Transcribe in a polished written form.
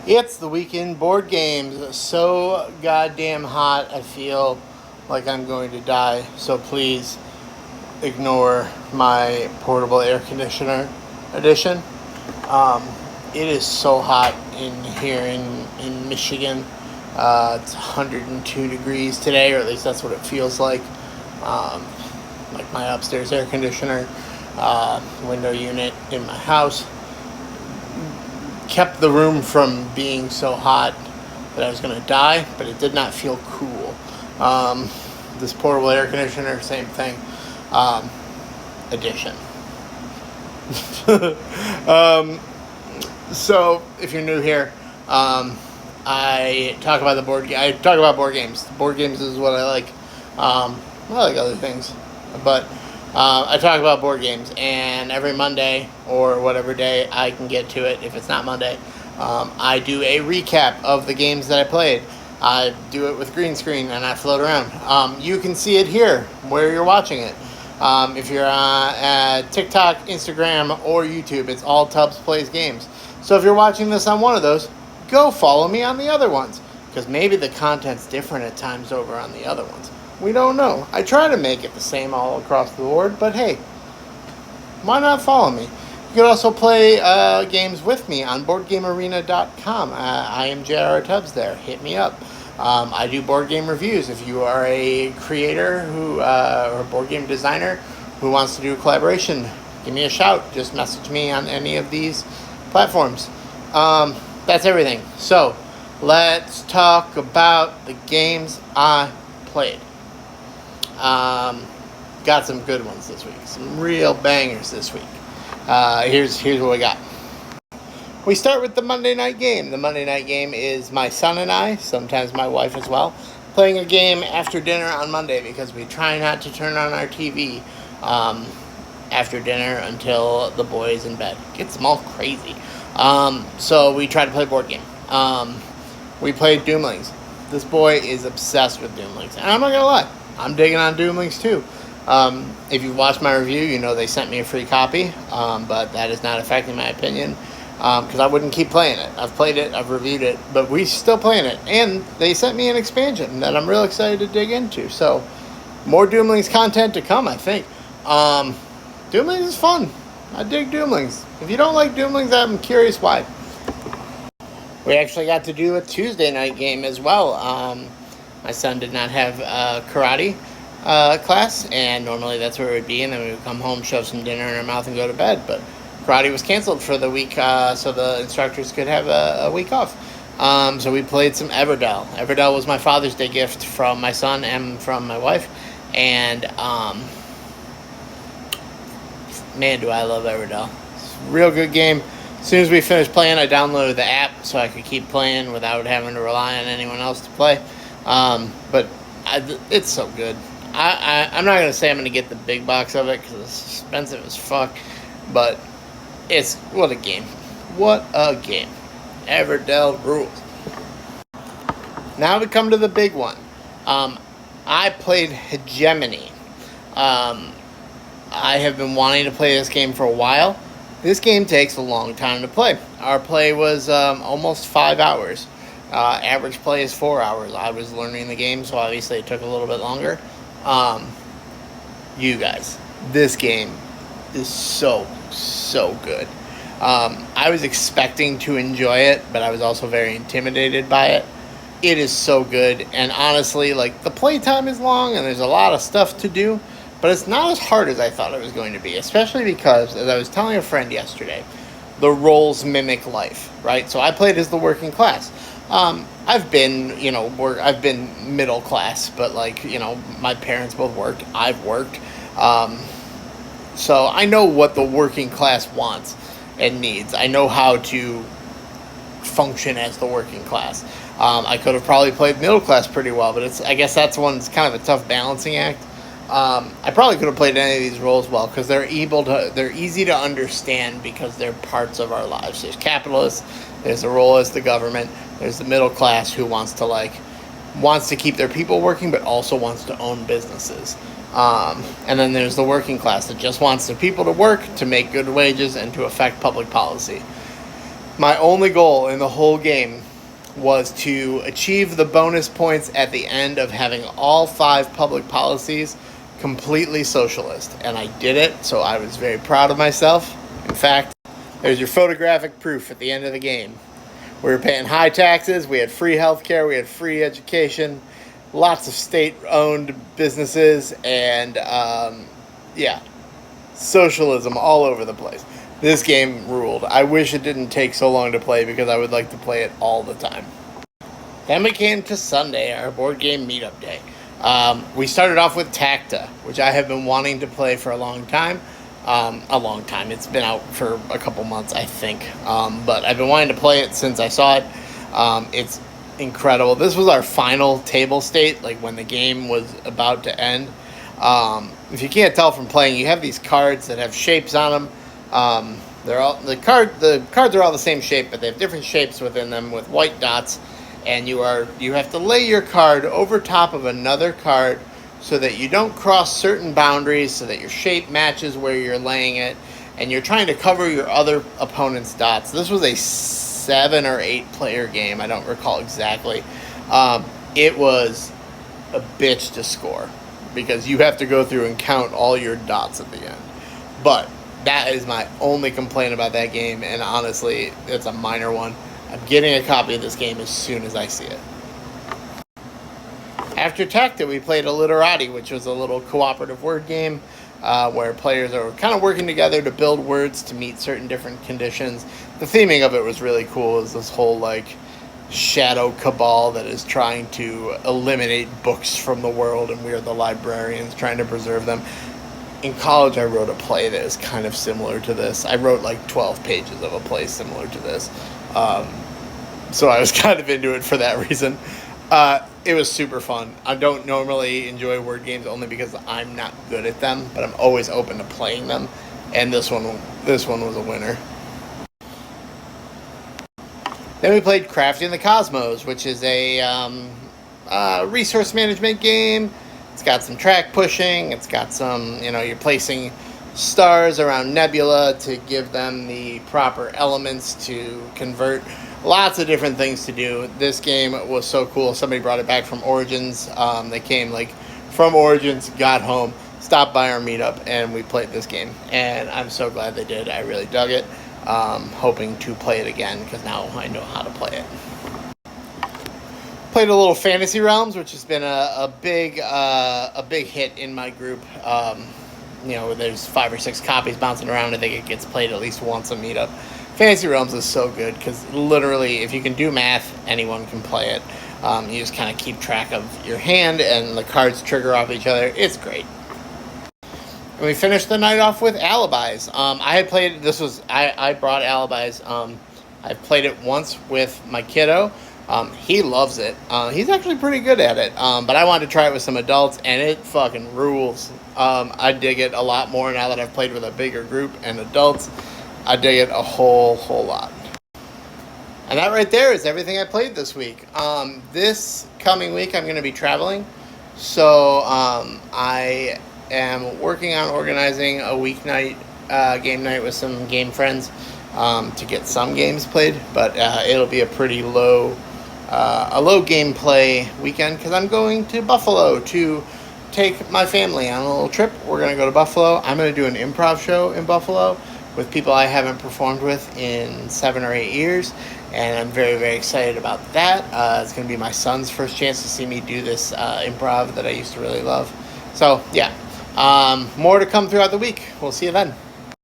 It's the weekend board games. So goddamn hot, I feel like I'm going to die. So please ignore my portable air conditioner edition. Um, it is so hot in here in Michigan. It's 102 degrees today, or at least that's what it feels like. Like my upstairs air conditioner, window unit in my house kept the room from being so hot that I was going to die, but it did not feel cool. This portable air conditioner, same thing. Addition. So if you're new here, I talk about I talk about board games. Board games is what I like. I like other things, but I talk about board games, and every Monday or whatever day I can get to it, if it's not Monday, I do a recap of the games that I played. I do it with green screen, and I float around. You can see it here where you're watching it. If you're at TikTok, Instagram, or YouTube, it's all Tubbs Plays Games. So if you're watching this on one of those, go follow me on the other ones, because maybe the content's different at times over on the other ones. We don't know. I try to make it the same all across the board, but hey, why not follow me? You can also play games with me on BoardGameArena.com. I am J.R. Tubbs there. Hit me up. I do board game reviews. If you are a creator or a board game designer who wants to do a collaboration, give me a shout. Just message me on any of these platforms. That's everything. So let's talk about the games I played. Got some good ones this week. Some real bangers this week. Here's what we got. We start with the Monday night game. The Monday night game is my son and I, sometimes my wife as well, playing a game after dinner on Monday, because we try not to turn on our TV after dinner until the boys in bed. Gets them all crazy. So we try to play a board game. We played Doomlings. This boy is obsessed with Doomlings, and I'm not gonna lie, I'm digging on Doomlings too. If you've watched my review, you know they sent me a free copy, but that is not affecting my opinion, because I wouldn't keep playing it. I've played it, I've reviewed it, but we're still playing it, and they sent me an expansion that I'm real excited to dig into. So more Doomlings content to come, I think. Doomlings is fun. I dig Doomlings. If you don't like Doomlings, I'm curious why. We actually got to do a Tuesday night game as well. My son did not have karate class, and normally that's where it would be, and then we would come home, shove some dinner in our mouth, and go to bed. But karate was canceled for the week, so the instructors could have a week off. So we played some Everdell. Everdell was my Father's Day gift from my son and from my wife, and man, do I love Everdell. It's a real good game. As soon as we finished playing, I downloaded the app so I could keep playing without having to rely on anyone else to play. But it's so good. I'm not going to say I'm going to get the big box of it because it's expensive as fuck. But what a game. What a game. Everdell rules. Now we come to the big one. I played Hegemony. I have been wanting to play this game for a while. This game takes a long time to play. Our play was almost 5 hours. Average play is 4 hours. I was learning the game, so obviously it took a little bit longer. You guys, this game is so good. I was expecting to enjoy it, but I was also very intimidated by it. It is so good, and honestly, like, the playtime is long, and there's a lot of stuff to do, but it's not as hard as I thought it was going to be, especially because, as I was telling a friend yesterday, the roles mimic life, right? So I played as the working class. I've been middle class, but, like, my parents both worked. I've worked. So I know what the working class wants and needs. I know how to function as the working class. I could have probably played middle class pretty well, but I guess that's one's kind of a tough balancing act. I probably could have played any of these roles well, because they're easy to understand because they're parts of our lives. There's capitalists, there's the role as the government, there's the middle class who wants to keep their people working, but also wants to own businesses. And then there's the working class that just wants their people to work, to make good wages, and to affect public policy. My only goal in the whole game was to achieve the bonus points at the end of having all 5 public policies completely socialist. And I did it, so I was very proud of myself. In fact, there's your photographic proof at the end of the game. We were paying high taxes, we had free healthcare, we had free education, lots of state-owned businesses, and socialism all over the place. This game ruled. I wish it didn't take so long to play because I would like to play it all the time. Then we came to Sunday, our board game meetup day. We started off with Tacta, which I have been wanting to play for a long time. It's been out for a couple months, I think. But I've been wanting to play it since I saw it. It's incredible. This was our final table state, like when the game was about to end. If you can't tell from playing, you have these cards that have shapes on them. The cards are all the same shape, but they have different shapes within them with white dots. And you have to lay your card over top of another card so that you don't cross certain boundaries, so that your shape matches where you're laying it, and you're trying to cover your other opponent's dots. This was a 7 or 8 player game. I don't recall exactly. It was a bitch to score because you have to go through and count all your dots at the end. But that is my only complaint about that game, and honestly, it's a minor one. I'm getting a copy of this game as soon as I see it. After Tacta, we played Alliterati, which was a little cooperative word game where players are kind of working together to build words to meet certain different conditions. The theming of it was really cool. Is this whole shadow cabal that is trying to eliminate books from the world, and we are the librarians trying to preserve them. In college, I wrote a play that is kind of similar to this. I wrote 12 pages of a play similar to this. So I was kind of into it for that reason. It was super fun. I don't normally enjoy word games only because I'm not good at them, but I'm always open to playing them. And this one was a winner. Then we played Crafting the Cosmos, which is a resource management game. It's got some track pushing. It's got some, you're placing stars around nebula to give them the proper elements to convert. Lots of different things to do. This game was so cool. Somebody brought it back from Origins. They came from Origins, got home, stopped by our meetup, and we played this game. And I'm so glad they did. I really dug it. Hoping to play it again because now I know how to play it. Played a little Fantasy Realms, which has been a big hit in my group. There's 5 or 6 copies bouncing around. I think it gets played at least once a meetup. Fantasy Realms is so good because literally, if you can do math, anyone can play it. You just kind of keep track of your hand, and the cards trigger off each other. It's great. And we finished the night off with Alibis. I brought Alibis. I've played it once with my kiddo. He loves it. He's actually pretty good at it. But I wanted to try it with some adults, and it fucking rules. I dig it a lot more now that I've played with a bigger group and adults. I dig it a whole lot. And that right there is everything I played this week. This coming week, I'm going to be traveling. So I am working on organizing a weeknight game night with some game friends to get some games played. But it'll be a pretty low gameplay weekend because I'm going to Buffalo to take my family on a little trip. We're going to go to Buffalo. I'm going to do an improv show in Buffalo with people I haven't performed with in 7 or 8 years, and I'm very, very excited about that. It's going to be my son's first chance to see me do this improv that I used to really love. So, yeah, more to come throughout the week. We'll see you then.